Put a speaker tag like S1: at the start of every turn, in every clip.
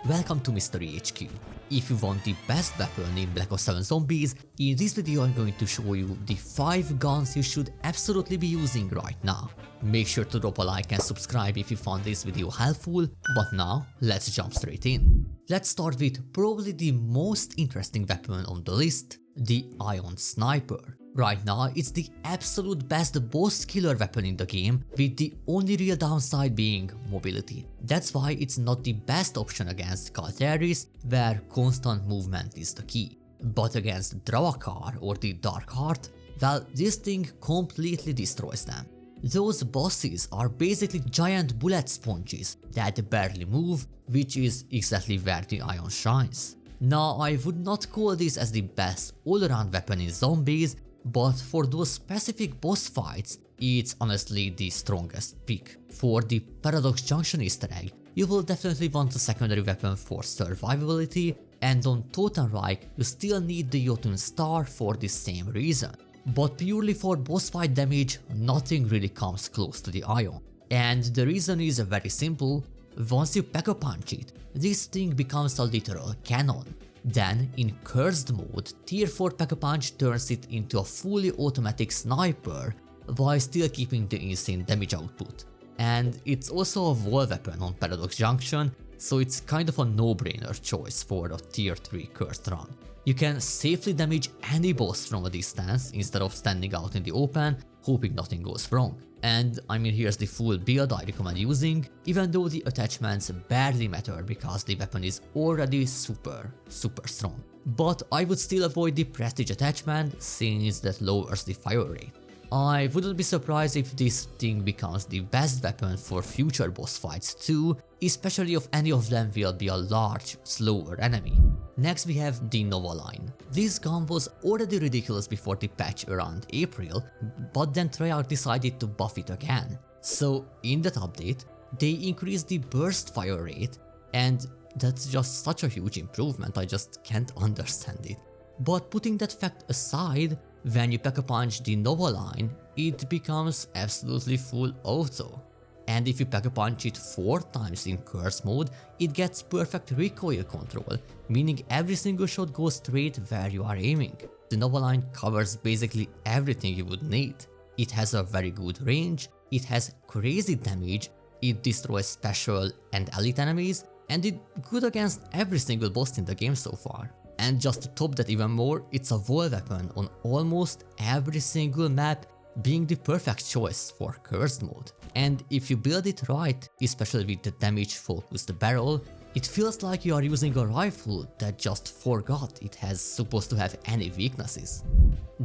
S1: welcome to MysteryHQ. If you want the best weapon in BO7 Zombies, in this video I'm going to show you the 5 guns you should absolutely be using right now. Make sure to drop a like and subscribe if you found this video helpful, but now let's jump straight in. Let's start with probably the most interesting weapon on the list, the Ion Sniper. Right now it's the absolute best boss killer weapon in the game, with the only real downside being mobility. That's why it's not the best option against Calteris, where constant movement is the key. But against Dravakar or the Dark Heart, well, this thing completely destroys them. Those bosses are basically giant bullet sponges that barely move, which is exactly where the Ion shines. Now, I would not call this as the best all-around weapon in zombies, but for those specific boss fights, it's honestly the strongest pick. For the Paradox Junction easter egg, you will definitely want a secondary weapon for survivability, and on Totenreich you still need the Jotun Star for the same reason. But purely for boss fight damage, nothing really comes close to the Ion. And the reason is very simple: once you Pack-a-Punch it, this thing becomes a literal cannon. Then, in Cursed mode, Tier 4 Pack-a-Punch turns it into a fully automatic sniper, while still keeping the insane damage output. And it's also a wall weapon on Paradox Junction, so it's kind of a no-brainer choice for a Tier 3 Cursed run. You can safely damage any boss from a distance instead of standing out in the open, hoping nothing goes wrong. And I mean, here's the full build I recommend using, even though the attachments barely matter because the weapon is already super strong. But I would still avoid the prestige attachment since that lowers the fire rate. I wouldn't be surprised if this thing becomes the best weapon for future boss fights too, especially if any of them will be a large, slower enemy. Next we have the Novaline. This gun was already ridiculous before the patch around April, but then Treyarch decided to buff it again. So in that update, they increased the burst fire rate, and that's just such a huge improvement, I just can't understand it. But putting that fact aside, when you Pack-a-Punch the Novaline, it becomes absolutely full auto. And if you Pack-a-Punch it 4 times in Curse mode, it gets perfect recoil control, meaning every single shot goes straight where you are aiming. The Novaline covers basically everything you would need. It has a very good range, it has crazy damage, it destroys special and elite enemies, and it's good against every single boss in the game so far. And just to top that even more, it's a wall weapon on almost every single map, being the perfect choice for Cursed mode. And if you build it right, especially with the damage focused barrel, it feels like you are using a rifle that just forgot it has supposed to have any weaknesses.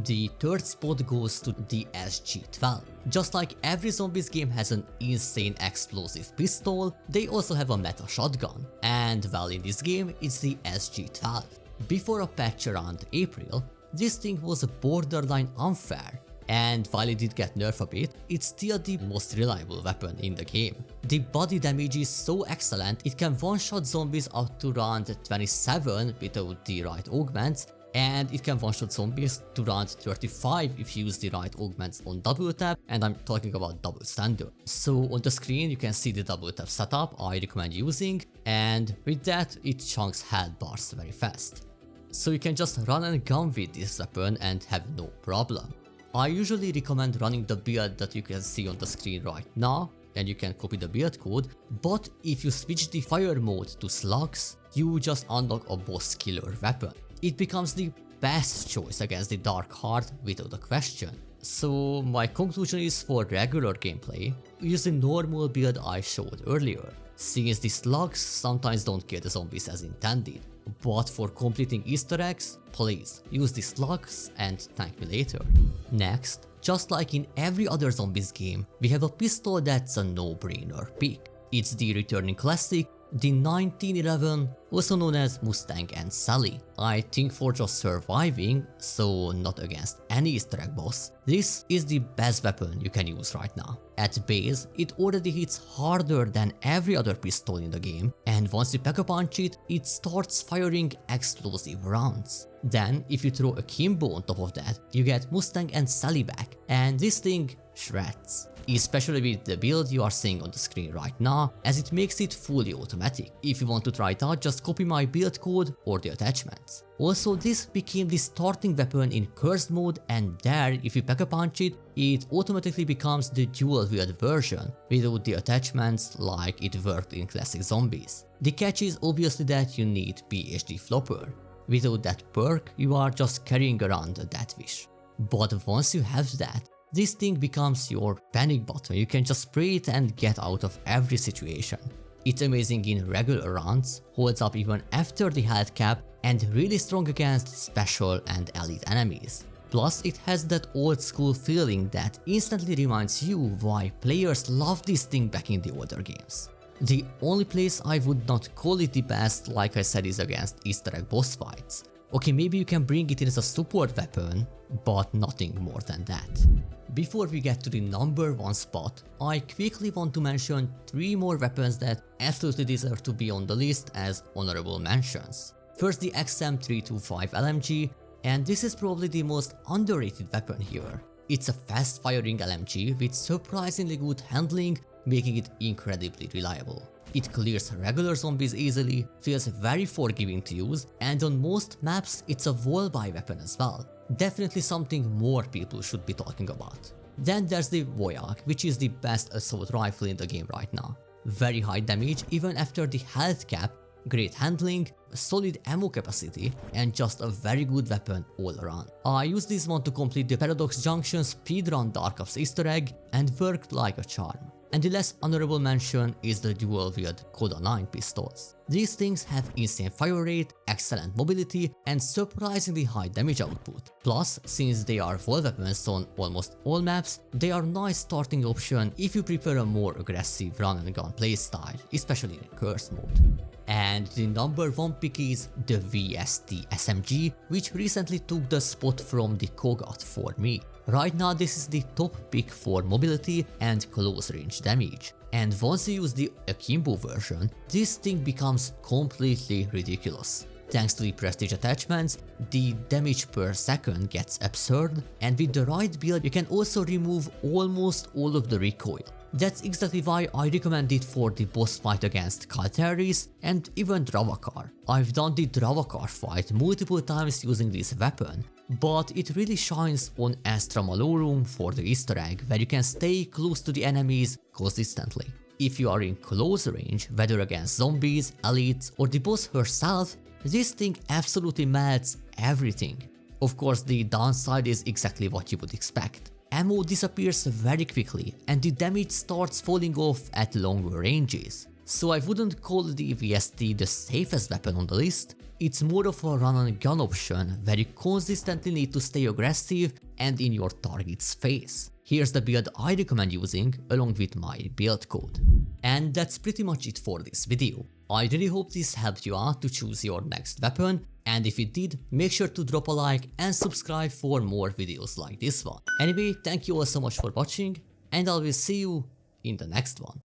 S1: The third spot goes to the SG-12. Just like every zombies game has an insane explosive pistol, they also have a meta shotgun. And well, in this game, it's the SG-12. Before a patch around April, this thing was borderline unfair, and while it did get nerfed a bit, it's still the most reliable weapon in the game. The body damage is so excellent, it can one-shot zombies up to round 27 without the right augments, and it can one-shot zombies to round 35 if you use the right augments on double tap, and I'm talking about double standard. So on the screen you can see the double tap setup I recommend using, and with that it chunks health bars very fast. So you can just run and gun with this weapon and have no problem. I usually recommend running the build that you can see on the screen right now, and you can copy the build code, but if you switch the fire mode to slugs, you just unlock a boss killer weapon. It becomes the best choice against the Dark Heart without a question. So my conclusion is, for regular gameplay, use the normal build I showed earlier, since the slugs sometimes don't kill the zombies as intended. But for completing easter eggs, please use the slugs and thank me later. Next, just like in every other zombies game, we have a pistol that's a no-brainer pick. It's the returning classic, the 1911, also known as Mustang and Sally. I think for just surviving, so not against any easter egg boss, this is the best weapon you can use right now. At base, it already hits harder than every other pistol in the game, and once you pack-a-punch it, it starts firing explosive rounds. Then, if you throw a Kimbo on top of that, you get Mustang and Sally back, and this thing shreds. Especially with the build you are seeing on the screen right now, as it makes it fully automatic. If you want to try it out, just copy my build code or the attachments. Also, this became the starting weapon in cursed mode, and there, if you pack-a-punch it, it automatically becomes the dual-wield version without the attachments like it worked in classic zombies. The catch is obviously that you need PhD Flopper. Without that perk, you are just carrying around a death wish. But once you have that, this thing becomes your panic button. You can just spray it and get out of every situation. It's amazing in regular rounds, holds up even after the health cap, and really strong against special and elite enemies. Plus, it has that old school feeling that instantly reminds you why players love this thing back in the older games. The only place I would not call it the best, like I said, is against Easter egg boss fights. Okay, maybe you can bring it in as a support weapon, but nothing more than that. Before we get to the number 1 spot, I quickly want to mention 3 more weapons that absolutely deserve to be on the list as honorable mentions. First, the XM325 LMG, and this is probably the most underrated weapon here. It's a fast firing LMG with surprisingly good handling, making it incredibly reliable. It clears regular zombies easily, feels very forgiving to use, and on most maps it's a wall-buy weapon as well. Definitely something more people should be talking about. Then there's the Voyak, which is the best assault rifle in the game right now. Very high damage even after the health cap, great handling, solid ammo capacity, and just a very good weapon all around. I used this one to complete the Paradox Junction speedrun Dark Ops Easter egg and worked like a charm. And the last honorable mention is the dual-wield Coda 9 pistols. These things have insane fire rate, excellent mobility, and surprisingly high damage output. Plus, since they are wall weapons on almost all maps, they are a nice starting option if you prefer a more aggressive run-and-gun playstyle, especially in cursed mode. And the number 1 pick is the VST SMG, which recently took the spot from the Coda for me. Right now this is the top pick for mobility and close range damage, and once you use the Akimbo version, this thing becomes completely ridiculous. Thanks to the prestige attachments, the damage per second gets absurd, and with the right build you can also remove almost all of the recoil. That's exactly why I recommend it for the boss fight against Kalteris and even Dravakar. I've done the Dravakar fight multiple times using this weapon, but it really shines on Astra Malorum for the Easter egg, where you can stay close to the enemies consistently. If you are in close range, whether against zombies, elites, or the boss herself, this thing absolutely melts everything. Of course, the downside is exactly what you would expect. Ammo disappears very quickly and the damage starts falling off at longer ranges. So I wouldn't call the VST the safest weapon on the list. It's more of a run-and-gun option where you consistently need to stay aggressive and in your target's face. Here's the build I recommend using along with my build code. And that's pretty much it for this video. I really hope this helped you out to choose your next weapon, and if it did, make sure to drop a like and subscribe for more videos like this one. Anyway, thank you all so much for watching, and I will see you in the next one.